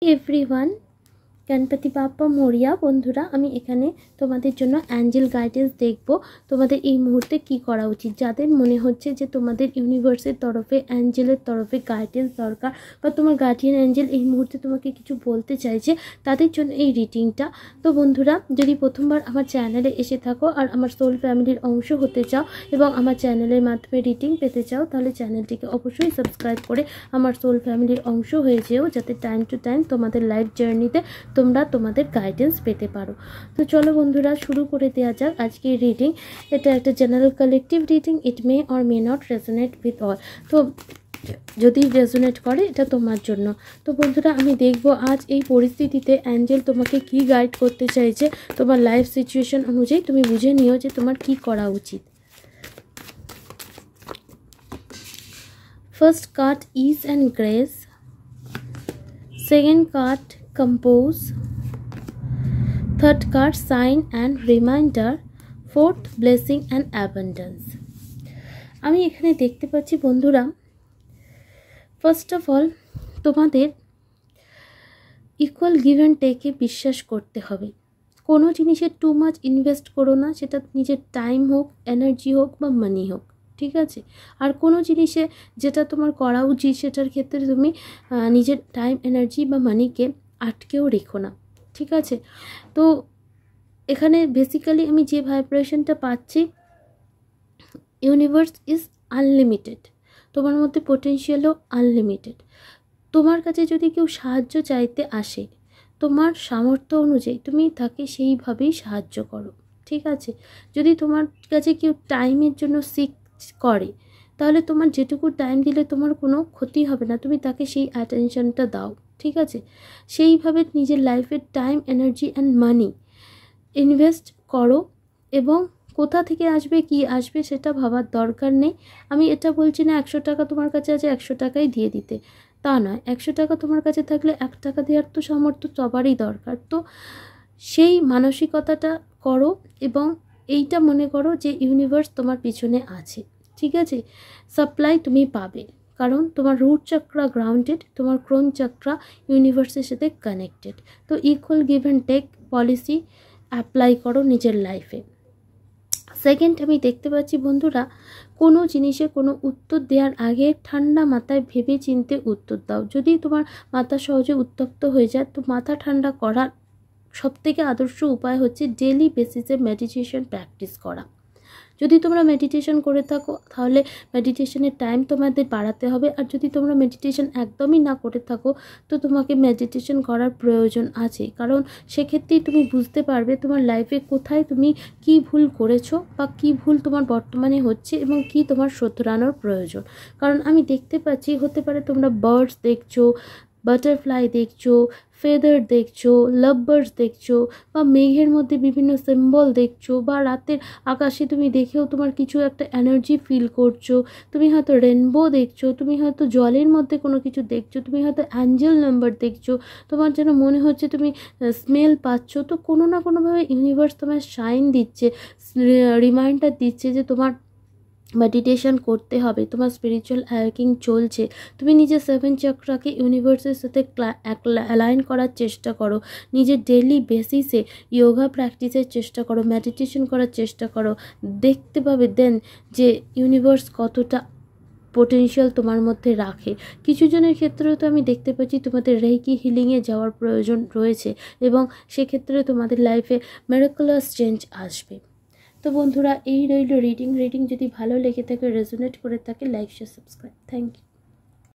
Everyone Ganpati Bappa Moriya बंधुरा आमी एखाने तोमादेर जोन्नो एंजेल गाइडेंस देखबो तोमादेर एई मुहूर्ते कि करा उचित जादेर मने होच्छे जे तोमादेर यूनिभार्सेर तरफे एंजेलेर तरफे गाइडेंस दरकार बा तोमार गार्डियन एंजेल एई मुहूर्ते तोमाके किछु बोलते चाइछे तादेर जोन्नो एई रिडिंगटा। तो बंधुरा यदि प्रथमबार आमार चैनेले एसे थाको और आमार सोल फैमिलिर अंश होते चाओ एबं आमार चैनेलेर माध्यमे रिडिंग पेते चाओ ताहले चैनेलटिके अवश्यई सबस्क्राइब करे आमार सोल फैमिलिर अंश हये जेओ जाते टाइम टू टाइम तोमादेर लाइफ जार्नीते তোমরা তোমাদের গাইডেন্স পেতে পারো। তো চলো বন্ধুরা শুরু করে দেওয়া যাক আজকে রিডিং। এটা একটা general collective reading, it May or may not resonate with all. তো যদি রেজোনেট করে এটা তোমার জন্য। তো বন্ধুরা আমি দেখব আজ এই পরিস্থিতিতে অ্যাঞ্জেল তোমাকে কি গাইড করতে চাইছে, তোমার লাইফ সিচুয়েশন অনুযায়ী তুমি বুঝে নিও যে তোমার কি করা উচিত। First card is and grace, second card compose, third card sign and reminder, fourth blessing and abundance। আমি এখানে দেখতে পাচ্ছি বন্ধুরা ফার্স্ট অফ অল তোমাদের ইকুয়াল গিভ অ্যান্ড টেকে বিশ্বাস করতে হবে। কোনো জিনিসে টু মাচ ইনভেস্ট করো না, সেটা নিজের টাইম হোক, এনার্জি হোক বা মানি হোক, ঠিক আছে। আর কোনো জিনিসে যেটা তোমার করা উচিত সেটার ক্ষেত্রে তুমি নিজের টাইম, এনার্জি বা মানিকে আটকেও রেখো না, ঠিক আছে। তো এখানে বেসিক্যালি আমি যে ভাইব্রেশনটা পাচ্ছি, ইউনিভার্স ইজ আনলিমিটেড, তোমার মধ্যে পোটেনশিয়ালও আনলিমিটেড। তোমার কাছে যদি কেউ সাহায্য চাইতে আসে, তোমার সামর্থ্য অনুযায়ী তুমি তাকে সেইভাবেই সাহায্য করো, ঠিক আছে। যদি তোমার কাছে কেউ টাইমের জন্য সিক করে, তাহলে তোমার যেটুকু টাইম দিলে তোমার কোনো ক্ষতি হবে না, তুমি তাকে সেই অ্যাটেনশনটা দাও, ঠিক আছে। সেইভাবে নিজের লাইফের time, energy and money invest করো এবং কোথা থেকে আসবে কি আসবে সেটা ভাবার দরকার নেই। আমি এটা বলছি না 100 টাকা তোমার কাছে আছে 100 টাকাই দিয়ে দিতে, তা নয়। 100 টাকা তোমার কাছে থাকলে 1 টাকা দেওয়ার তো সামর্থ্য সবারই দরকার। তো সেই মানসিকতাটা করো এবং এইটা মনে করো যে ইউনিভার্স তোমার পিছনে আছে, ঠিক আছে। সাপ্লাই তুমি পাবে, কারণ তোমার রুট চক্রা গ্রাউন্ডেড, তোমার ক্রোন চক্রা ইউনিভার্সের সাথে কানেক্টেড। তো equal give and take policy apply করো নিজের লাইফে। সেকেন্ড আমি দেখতে পাচ্ছি বন্ধুরা, কোনো জিনিসে কোনো উত্তর দেওয়ার আগে ঠান্ডা মাথায় ভেবে চিনতে উত্তর দাও। যদি তোমার মাথা সহজে উত্তপ্ত হয়ে যায়, তো মাথা ঠান্ডা করার সবথেকে আদর্শ উপায় হচ্ছে ডেলি বেসিসে মেডিটেশন প্র্যাকটিস করা। যদি তোমরা মেডিটেশন করে থাকো তাহলে মেডিটেশনের টাইম তোমাদের বাড়াতে হবে, আর যদি তোমরা মেডিটেশন একদমই না করে থাকো তো তোমাকে মেডিটেশন করার প্রয়োজন আছে, কারণ সেক্ষেত্রেই তুমি বুঝতে পারবে তোমার লাইফে কোথায় তুমি কি ভুল করেছো বা কি ভুল তোমার বর্তমানে হচ্ছে এবং কি তোমার শোধরানোর প্রয়োজন। কারণ আমি দেখতে পাচ্ছি হতে পারে তোমরা বার্ডস দেখছো, বাটারফ্লাই দেখছো, ফেদার দেখছো, লাভ বার্ডস দেখছো, বা মেঘের মধ্যে বিভিন্ন সিম্বল দেখছো, বা রাতের আকাশে তুমি দেখেও তোমার কিছু একটা এনার্জি ফিল করছো। তুমি হয়তো রেনবো দেখছো, তুমি হয়তো জলের মধ্যে কোনো কিছু দেখছো, তুমি হয়তো অ্যাঞ্জেল নাম্বার দেখছো, তোমার যেন মনে হচ্ছে তুমি স্মেল পাচ্ছ। তো কোনো না কোনোভাবে ইউনিভার্স তোমার সাইন দিচ্ছে, রিমাইন্ডার দিচ্ছে যে তোমার মেডিটেশন করতে হবে, তোমার স্পিরিচুয়াল অ্যাওয়েকিং চলছে। তুমি নিজের 7 চক্রাকে ইউনিভার্সের সাথে অ্যালাইন করার চেষ্টা করো, নিজের ডেইলি বেসিসে যোগা প্র্যাকটিসের চেষ্টা করো, মেডিটেশন করার চেষ্টা করো। দেখতে পাবে দেন যে ইউনিভার্স কতটা পোটেনশিয়াল তোমার মধ্যে রাখে। কিছু জনের ক্ষেত্রেও তো আমি দেখতে পাচ্ছি তোমাদের রেইকি হিলিংয়ে যাওয়ার প্রয়োজন রয়েছে এবং সেক্ষেত্রে তোমাদের লাইফে মিরাকুলাস চেঞ্জ আসবে। তো বন্ধুরা এই রইল রিডিং। যদি ভালো লেগে থাকে, রেজোনেট করে থাকে, like share subscribe. Thank you.